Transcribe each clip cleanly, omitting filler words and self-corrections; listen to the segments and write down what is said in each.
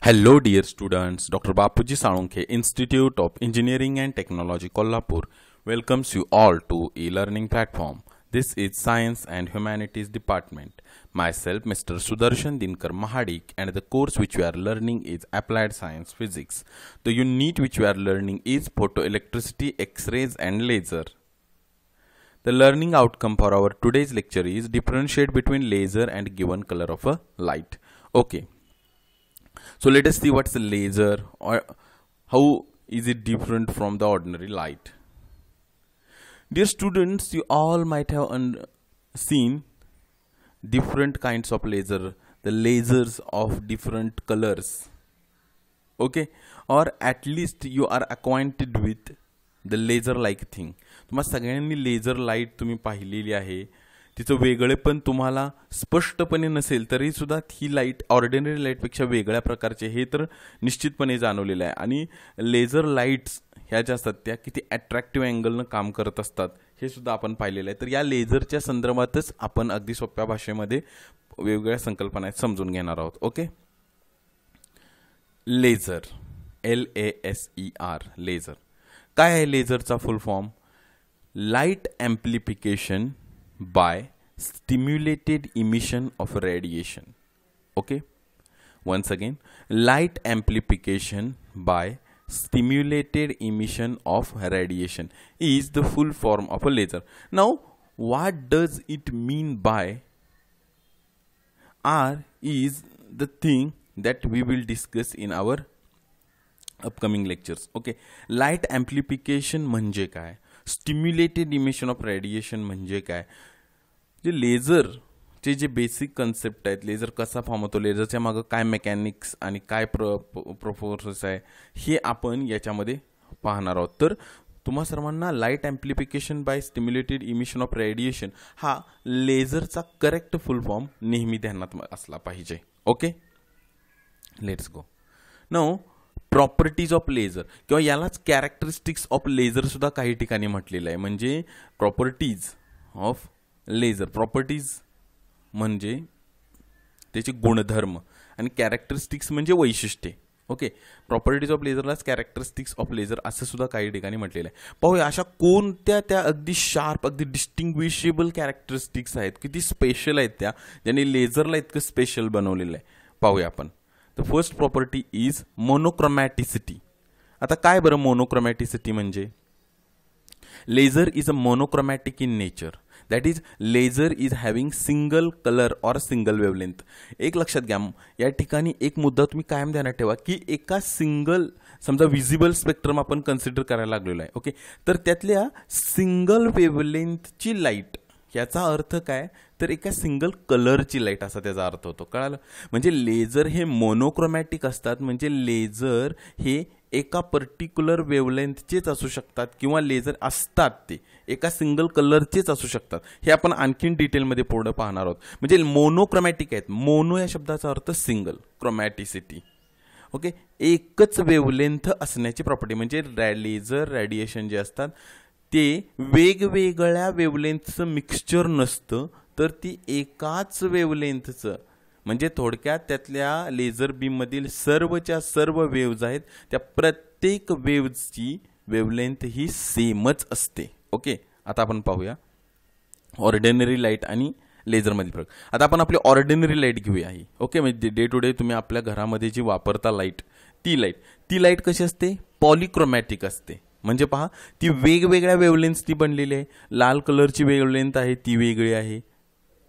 Hello, dear students. Dr. Bapuji Salunkhe, Institute of Engineering and Technology, Kolhapur, welcomes you all to e-learning platform. This is Science and Humanities Department. Myself, Mr. Sudarshan Dinkar Mahadik, and the course which we are learning is Applied Science Physics. The unit which we are learning is Photoelectricity, X-rays and laser. The learning outcome for our today's lecture is differentiate between laser and given color of a light. Okay. So let us see what's a laser or how is it different from the ordinary light. Dear students, you all might have seen different kinds of laser, the lasers of different colors. Okay, or at least you are acquainted with the laser like thing. तुम्हाला सगळ्यांनी laser light तुम्ही पाहिलेली आहे. तिचं वेगळेपण तुम्हाला स्पष्टपणे नसेल तरी सुद्धा ही लाईट ऑर्डिनरी लाईटपेक्षा वेगळ्या प्रकारचे हे तर निश्चितपणे जाणवलेलं आहे. आणि लेझर लाईट्स ह्या ज्या असतात त्या किती अट्रॅक्टिव्ह अँगलनं काम करत असतात हे सुद्धा आपण पाहिलेलं आहे. तर या लेझरच्या संदर्भातच आपण अगदी सोप्या भाषेमध्ये वेगवेगळ्या संकल्पना समजून घेणार आहोत. ओके, लेझर, LASER, लेझर काय आहे? लेझरचा full form light amplification by stimulated emission of radiation. Okay, once again, light amplification by stimulated emission of radiation is the full form of a laser. Now what does it mean by? R is the thing that we will discuss in our upcoming lectures. Okay, light amplification म्हणजे काय, stimulated emission of radiation म्हणजे काय, जे लेझरचे जे basic concept आहेत, laser कसा form होतो, लेझरच्या मागं काय मेकॅनिक्स आणि काय प्रोसेस आहे हे आपण याच्यामध्ये पाहणार आहोत. तर तुम्हा सर्वांना light amplification by stimulated emission of radiation हा लेझरचा करेक्ट फुल फॉर्म नेहमी ध्यानात असला पाहिजे. Okay, let's go. Now properties of laser किंवा यालाच कॅरेक्टरिस्टिक्स ऑफ लेझर सुद्धा काही ठिकाणी म्हटलेलं आहे. म्हणजे प्रॉपर्टीज ऑफ लेझर, प्रॉपर्टीज म्हणजे त्याचे गुणधर्म आणि कॅरेक्टरिस्टिक्स म्हणजे वैशिष्ट्ये. ओके, प्रॉपर्टीज ऑफ लेझरलाच कॅरेक्टरिस्टिक्स ऑफ लेझर असं सुद्धा काही ठिकाणी म्हटलेलं आहे. पाहूया अशा कोणत्या त्या अगदी शार्प, अगदी डिस्टिंग्विशेबल कॅरेक्टरिस्टिक्स आहेत, किती स्पेशल आहेत त्या, ज्यांनी लेझरला इतकं स्पेशल बनवलेलं आहे. पाहूया आपण. The first property is monochromaticity. आता काय बरं मोनोक्रोमॅटिसिटी म्हणजे? Laser is a monochromatic in nature. That is laser is having single colour or single wavelength. एक लक्षात घ्या, या ठिकाणी एक मुद्दा तुम्ही कायम ध्यानात ठेवा की एका सिंगल, समजा विजिबल स्पेक्ट्रम आपण कन्सिडर करायला लागलेलो आहे. ओके, तर त्यातल्या सिंगल वेवलेंथची लाईट, याचा अर्थ काय, तर एका सिंगल कलरची लाईट असा त्याचा अर्थ होतो. कळालं? म्हणजे लेझर हे मोनोक्रोमॅटिक असतात, म्हणजे लेझर हे एका पर्टिक्युलर वेवलेंथचेच असू शकतात किंवा लेझर असतात ते एका सिंगल कलरचेच असू शकतात. हे आपण आणखीन डिटेलमध्ये पुढे पाहणार आहोत. म्हणजे मोनोक्रोमॅटिक आहेत. मोनो या शब्दाचा अर्थ सिंगल, क्रोमॅटिसिटी. ओके, एकच वेवलेंथ असण्याची प्रॉपर्टी म्हणजे लेझर रेडिएशन जे असतात ते वेगवेगळ्या वेवलेंथचं मिक्सचर नसतं, तर ती एकाच वेवलेंथचं, म्हणजे थोडक्यात त्यातल्या लेझर बीममधील सर्वच्या सर्व वेव्ज आहेत त्या प्रत्येक वेव्हची वेवलेंथ ही सेमच असते. ओके, आता आपण पाहूया ऑर्डिनरी लाईट आणि लेझरमधील फरक. आता आपण आपली ऑर्डिनरी लाईट घेऊया ही. ओके, म्हणजे डे टू डे तुम्ही आपल्या घरामध्ये जी वापरता लाईट, ती लाईट कशी असते? पॉलिक्रोमॅटिक असते. म्हणजे पहा, ती वेगवेगळ्या वेवलेंथ ती बनलेली आहे. लाल कलरची वेवलेंथ आहे ती वेगळी आहे.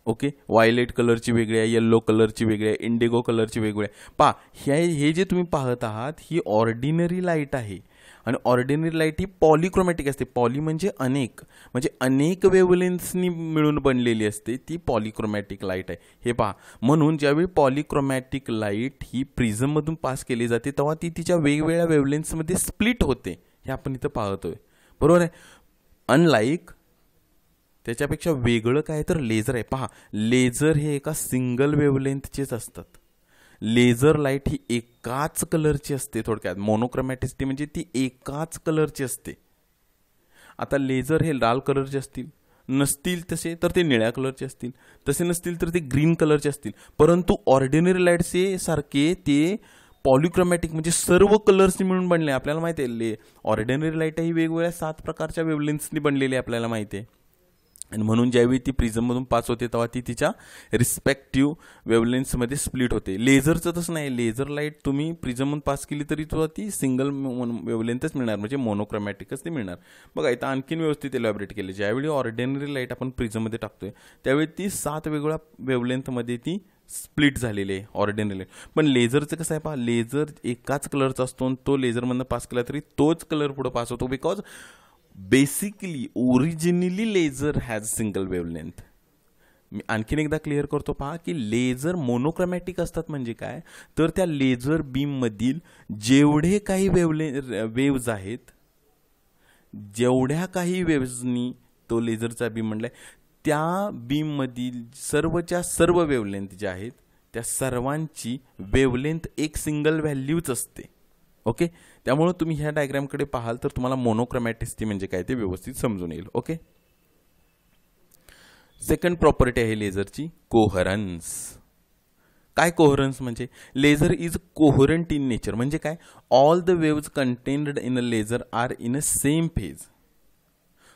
ओके, व्हायलेट कलरची वेगळी आहे, येल्लो कलरची वेगळी आहे, इंडिगो कलरची वेगळी आहे. पहा, हे जे तुम्ही पाहत आहात ही ऑर्डिनरी लाईट आहे आणि ऑर्डिनरी लाईट ही पॉलिक्रोमॅटिक असते. पॉली म्हणजे अनेक, म्हणजे अनेक वेवलेंथनी मिळून बनलेली असते, ती पॉलिक्रोमॅटिक लाईट आहे. हे पहा, म्हणून ज्यावेळी पॉलिक्रोमॅटिक लाईट ही प्रिझममधून पास केली जाते तेव्हा ती तिच्या वेगवेगळ्या वेवलेंथमध्ये स्प्लिट होते. हे आपण इथं पाहतोय, बरोबर आहे. अनलाईक त्याच्यापेक्षा वेगळं काय तर लेझर आहे. पहा, लेझर हे एका सिंगल वेवलेंथचेच असतात. लेझर लाईट ही एकाच कलरची असते. थोडक्यात मोनोक्रोमॅटिसिटी म्हणजे ती एकाच कलरची असते. आता लेझर हे लाल कलरचे नसतील तसे तर ते निळ्या कलरचे असतील, तसे नसतील तर ते ग्रीन कलरचे असतील. परंतु ऑर्डिनरी लाईटचे सारखे ते पॉलिक्रोमॅटिक म्हणजे सर्व कलर्सनी मिळून बनले. आपल्याला माहिती आहे ऑर्डिनरी लाईट ही वेगवेगळ्या 7 प्रकारच्या वेवलेन्थनी बनलेली आपल्याला माहिती आहे. आणि म्हणून ज्यावेळी ती प्रिझममधून पास होते तेव्हा ती तिच्या रिस्पेक्टिव्ह वेवलेन्थमध्ये स्प्लिट होते. लेझरचं तसं नाही. लेझर लाईट तुम्ही प्रिझममधून पास केली तरी तुला ती सिंगल वेवलेन्थच मिळणार, म्हणजे मोनोक्रोमॅटिकच ती मिळणार. बघा इथं आणखीन व्यवस्थित एलॅबोरेट केले. ज्यावेळी ऑर्डिनरी लाईट आपण प्रिझममध्ये टाकतोय त्यावेळी ती 7 वेगवेगळ्या वेवलेन्थमध्ये ती स्प्लिट झालेली आहे ऑर्डिनरी. पण लेझरचं कसं आहे पहा, लेझर एकाच कलरचा असतो आणि तो लेझरमधनं पास केला तरी तोच कलर पुढे पास होतो. Because basically originally laser has single wavelength. मी आणखीन एकदा क्लिअर करतो पहा की लेझर मोनोक्रोमॅटिक असतात. म्हणजे काय तर त्या लेझर बीममधील जेवढे काही वेव्ज आहेत, जेवढ्या काही वेव्जनी तो लेझरचा बीम म्हणलाय, त्या बीममधील सर्वच्या सर्व वेवलेंथ ज्या आहेत त्या सर्वांची वेवलेंथ एक सिंगल व्हॅल्यूच असते. ओके, त्यामुळे तुम्ही ह्या डायग्रामकडे पाहाल तर तुम्हाला मोनोक्रोमॅटिसिटी म्हणजे काय ते व्यवस्थित समजून येईल. ओके, सेकंड प्रॉपर्टी आहे लेझरची कोहरन्स. काय कोहरन्स म्हणजे, लेझर इज कोहरंट इन नेचर. म्हणजे काय, all the waves contained in a laser are in a same phase,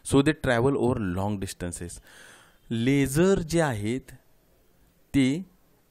so they travel over long distances. Laser जे आहेत ते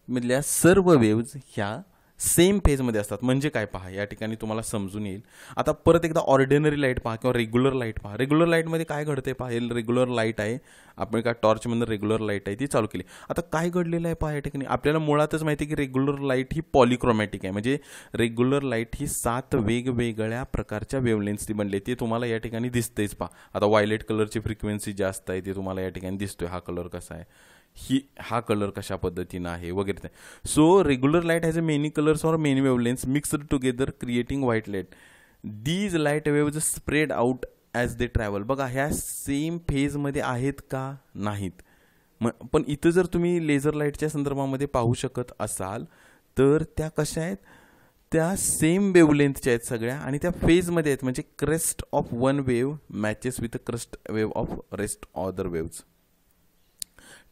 मधल्या सर्व वेव्ज ह्या सेम फेजमध्ये असतात. म्हणजे काय पहा, या ठिकाणी तुम्हाला समजून येईल. आता परत एकदा ऑर्डिनरी लाईट पहा किंवा रेग्युलर लाईट पहा. रेग्युलर लाईटमध्ये काय घडते पहा, हे रेग्युलर लाईट आहे, आपण काय टॉर्चमधून रेग्युलर लाईट आहे ती चालू केली. आता काय घडलेलं आहे पहा या ठिकाणी, आपल्याला मुळातच माहिती आहे की रेग्युलर लाईट ही पॉलिक्रोमॅटिक आहे. म्हणजे रेग्युलर लाईट ही 7 वेगवेगळ्या प्रकारच्या वेवलेन्थनी बनली. ते तुम्हाला या ठिकाणी दिसतेच पहा. आता व्हायलेट कलरची फ्रिक्वेन्सी जास्त आहे ते तुम्हाला या ठिकाणी दिसतोय. हा कलर कसा आहे, हा कलर कशा पद्धतीनं आहे वगैरे. So regular light has a many colours or many wavelengths mixed together creating white light. These light waves spread out as they travel. बघा ह्या सेम फेजमध्ये आहेत का, नाहीत. पण इथं जर तुम्ही लेझर लाईटच्या संदर्भामध्ये पाहू शकत असाल तर त्या कशा आहेत, त्या सेम वेवलेंथच्या आहेत सगळ्या आणि त्या फेजमध्ये आहेत. म्हणजे crest of one wave matches with crest wave of rest other waves.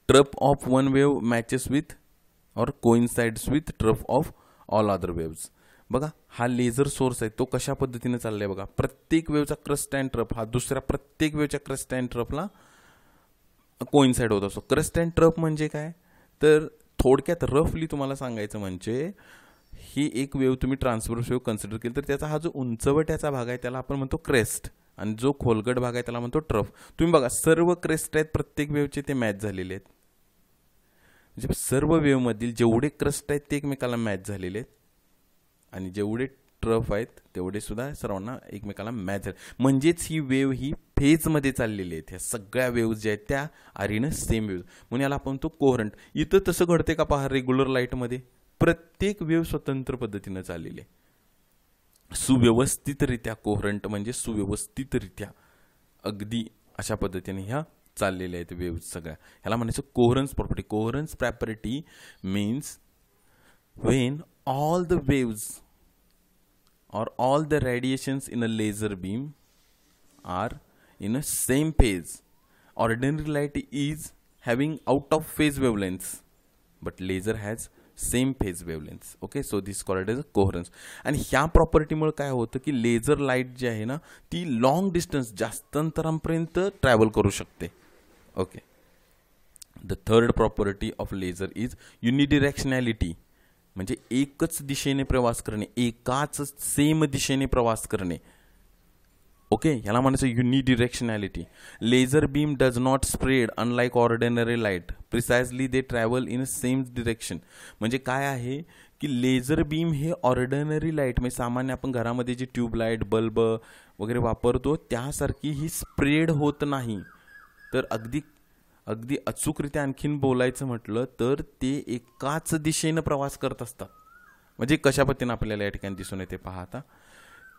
Trough of one wave matches with और coincides with trough of all other waves. बघा हा लेझर सोर्स आहे तो कशा पद्धतीने चाललाय बघा. प्रत्येक वेवचा क्रस्ट अँड ट्रफ हा दुसऱ्या प्रत्येक वेवच्या क्रस्ट अँड ट्रफला कोइन्साइड होत असतो. क्रस्ट अँड ट्रफ म्हणजे काय तर थोडक्यात रफली तुम्हाला सांगायचं म्हणजे ही एक वेव तुम्ही ट्रान्सव्हर्स वेव कन्सिडर केली तर त्याचा हा जो उंचवट्याचा भाग आहे त्याला आपण म्हणतो क्रेस्ट आणि जो खोलगट भाग आहे त्याला म्हणतो ट्रफ. तुम्ही बघा सर्व क्रेस्ट आहेत प्रत्येक वेवचे ते मॅच झालेले आहेत. म्हणजे सर्व वेवमधील जेवढे क्रस्ट आहेत ते एकमेकाला मॅच झालेले आहेत आणि जेवढे ट्रफ आहेत तेवढे सुद्धा सर्वांना एकमेकाला मॅच झाले. म्हणजेच ही वेव ही फेजमध्ये चाललेली आहेत. ह्या सगळ्या वेव्ज ज्या आहेत त्या आर इन सेम वेव्ज, म्हणून याला आपण तो कोहरंट. इथं तसं घडते का पहा, रेग्युलर लाईटमध्ये प्रत्येक वेव स्वतंत्र पद्धतीनं चाललेली आहे. सुव्यवस्थितरित्या कोहरंट म्हणजे सुव्यवस्थितरित्या अगदी अशा पद्धतीने ह्या चाललेल्या आहेत वेव्ज सगळ्या. ह्याला म्हणायचं coherence property. Coherence property means when all the waves or all the radiations in a laser beam are in a same phase. Ordinary light is having out of phase wavelengths, but laser has same phase wavelengths. Okay, so this is called as a coherence. आणि ह्या प्रॉपर्टीमुळे काय होतं की laser light जी आहे ना ती long distance जास्त अंतरापर्यंत ट्रॅव्हल करू शकते. Okay, the third property of laser is unidirectionality. म्हणजे एकच दिशेने प्रवास करणे, एकाच सेम दिशेने प्रवास करणे. ओके, ह्याला म्हणायचं unidirectionality. Laser beam does not spread unlike ordinary light, precisely they travel in same direction. म्हणजे काय आहे की लेझर बीम हे ऑर्डिनरी लाईट म्हणजे सामान्य आपण घरामध्ये जे ट्यूबलाईट बल्ब वगैरे वापरतो त्यासारखी ही स्प्रेड होत नाही. तर अगदी अचूकरित्या आणखीन बोलायचं म्हटलं तर ते एकाच दिशेनं प्रवास करत असतात. म्हणजे कशा पद्धतीनं आपल्याला या ठिकाणी दिसून येते पहा आता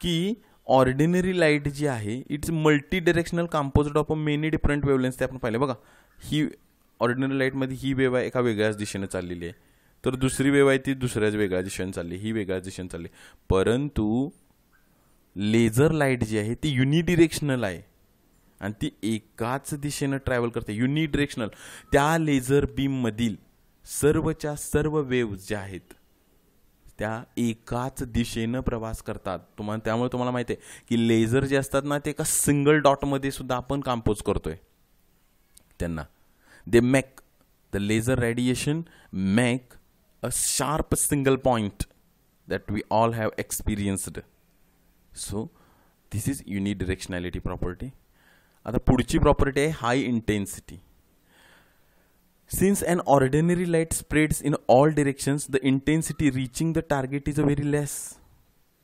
की ऑर्डिनरी लाईट जी आहे it's multi directional composed of many different wavelengths. ते आपण पाहिले बघा, ही ऑर्डिनरी लाईटमध्ये ही वेव आहे एका वेगळ्याच दिशेनं चाललेली आहे, तर दुसरी वेव आहे ती दुसऱ्याच वेगळ्या दिशेने चालली, ही वेगळ्याच दिशेने चालली. परंतु लेझर लाईट जी आहे ती युनिडिरेक्शनल आहे आणि ती एकाच दिशेनं ट्रॅव्हल करते, युनिडिरेक्शनल. त्या लेझर बीम मधील सर्वच्या सर्व वेव्ज ज्या आहेत त्या एकाच दिशेनं प्रवास करतात. त्यामुळे तुम्हाला माहिती आहे की लेझर जे असतात ना ते एका सिंगल डॉटमध्ये सुद्धा आपण कंपोज करतोय त्यांना. They make the laser radiation make a sharp single point that we all have experienced. So this is unidirectionality property. आता पुढची प्रॉपर्टी आहे हाय intensity. Since an ordinary light spreads in all directions, the intensity reaching the target is a very less.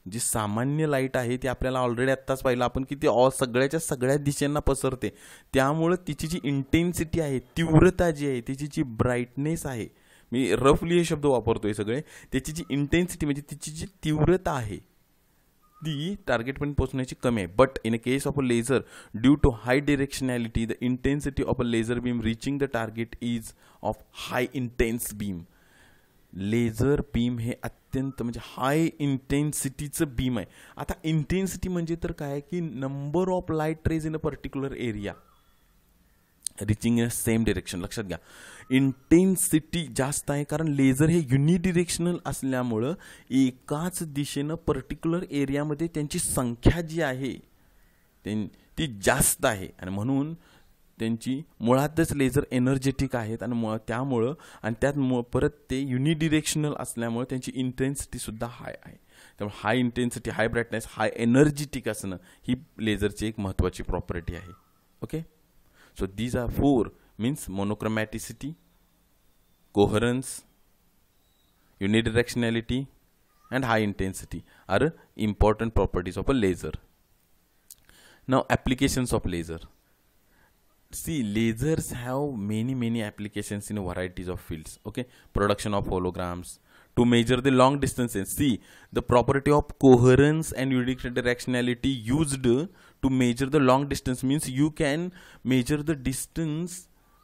जी सामान्य light आहे ती आपल्याला already आत्ताच पाहिलं आपण की ती सगळ्याच्या सगळ्या दिशेंना पसरते. त्यामुळं तिची जी इंटेन्सिटी आहे, तीव्रता जी आहे, तिची जी ब्राईटनेस आहे, मी रफली हे शब्द वापरतोय सगळे, त्याची जी इंटेन्सिटी म्हणजे तिची जी तीव्रता आहे ती टार्गेटपर्यंत पोहोचण्याची कमी आहे. But in a case of a laser due to high directionality the intensity of a laser beam reaching the target is of high intense beam. Laser beam हे अत्यंत म्हणजे हाय इंटेन्सिटीचं बीम आहे. आता इंटेन्सिटी म्हणजे तर काय की number of light rays in a particular area reaching in same direction. लक्षात घ्या, इंटेन्सिटी जास्त आहे कारण लेझर हे युनिडिरेक्शनल असल्यामुळं एकाच दिशेनं पर्टिक्युलर एरियामध्ये त्यांची संख्या जी आहे ती जास्त आहे आणि म्हणून त्यांची मुळातच लेझर एनर्जेटिक आहेत आणि त्यामुळं आणि त्यात परत ते युनिडिरेक्शनल असल्यामुळे त्यांची इंटेन्सिटी सुद्धा हाय आहे. त्यामुळे हाय इंटेन्सिटी, हाय ब्राईटनेस, हाय एनर्जेटिक असणं ही लेझरची एक महत्त्वाची प्रॉपर्टी आहे. Okay, so these are four means monochromaticity, coherence, unidirectionality and high intensity are important properties of a laser. Now applications of laser. See, lasers have many applications in varieties of fields. Okay, production of holograms, to measure the long distances. See, the property of coherence and unidirectionality used to measure the long distance means you can measure the distance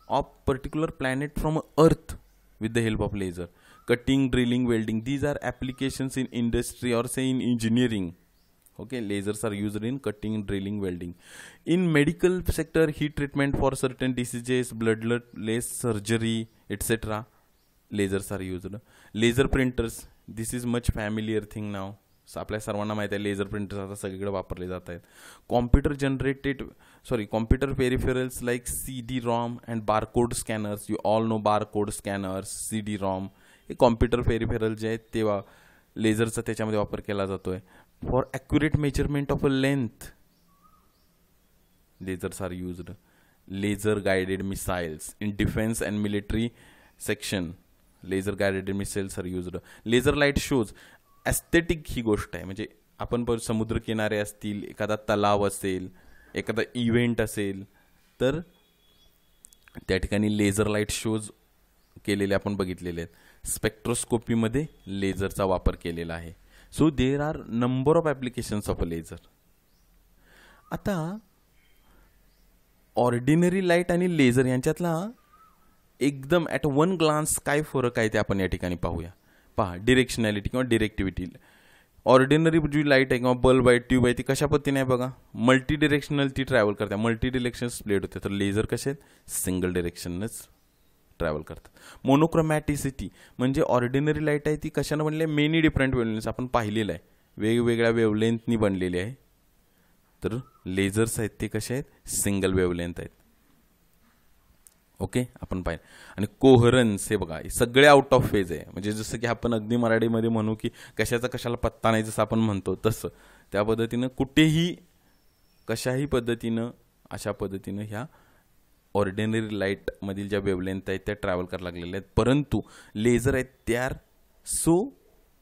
of particular planet from Earth with the help of laser. Cutting, drilling, welding, these are applications in industry or say in engineering. Okay, lasers are used in cutting, drilling, welding. In medical sector, heat treatment for certain diseases, bloodless surgery, etc. lasers are used. Laser printers, this is much familiar thing now. आपल्या सर्वांना माहिती आहे laser printers आता सगळीकडे वापरले जात आहेत. Computer peripherals like CD-ROM and barcode scanners. You all know barcode scanners, CD-ROM हे कॉम्प्युटर पेरिफेरल जे आहेत तेव्हा लेझरचा त्याच्यामध्ये वापर केला जातोय. For accurate measurement of a length lasers are used. Laser guided missiles in defense and military section, laser guided missiles are used. Laser light shows, aesthetic ही गोष्ट आहे. म्हणजे आपण समुद्र किनारे असतील, एखादा तलाव असेल, एखादा इव्हेंट असेल तर त्या ठिकाणी लेझर लाईट शोज केलेले आपण बघितलेले आहेत. स्पेक्ट्रोस्कोपीमध्ये लेझरचा वापर केलेला आहे. So there are number of applications of a laser. आता ऑर्डिनरी लाईट आणि लेझर यांच्यातला एकदम ॲट वन ग्लान्स काय फरक आहे ते आपण या ठिकाणी पाहूया. पहा, डिरेक्शनॅलिटी किंवा डिरेक्टिव्हिटी. ऑर्डिनरी जी लाईट आहे किंवा बल्ब आहे, ट्यूब आहे, ती कशा पद्धतीने आहे बघा, मल्टी डिरेक्शनल ती ट्रॅव्हल करते, मल्टी डिरेक्शन स्प्लिट होते. तर लेझर कसे आहेत, सिंगल डिरेक्शनच ट्रॅव्हल करतात. मोनोक्रोमॅटिसिटी म्हणजे ऑर्डिनरी लाईट आहे ती कशानं बनली आहे, मेनी डिफरंट वेवलेन्स आपण पाहिलेलं आहे, वेगवेगळ्या वेवलेंथनी बनलेली आहे. तर लेझर्स आहेत ते कसे आहेत, सिंगल वेवलेंथ आहेत. ओके, आपण पाहिजे. आणि कोहरन्स हे बघा, सगळे आउट ऑफ फेज आहे. म्हणजे जसं की आपण अगदी मराठीमध्ये म्हणू की कशाचा कशाला पत्ता नाही, जसं आपण म्हणतो तसं त्या पद्धतीनं कुठेही कशाही पद्धतीनं अशा पद्धतीनं ह्या ऑर्डिनरी लाईटमधील ज्या वेवलेंथ आहेत त्या ट्रॅव्हल करायला लागलेल्या आहेत. परंतु लेझर आहेत ते आर सो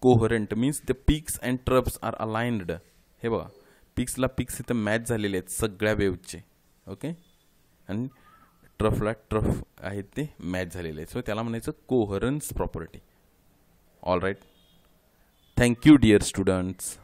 कोहरंट मीन्स द पिक्स अँड ट्रफ्स आर अलाइन्ड. हे बघा, पिक्सला पिक्स इथं मॅच झालेले आहेत सगळ्या वेव्हचे. ओके, आणि ट्रफला ट्रफ आहेत ते मॅच झालेले आहेत. सो त्याला म्हणायचं coherence property. All right, thank you dear students.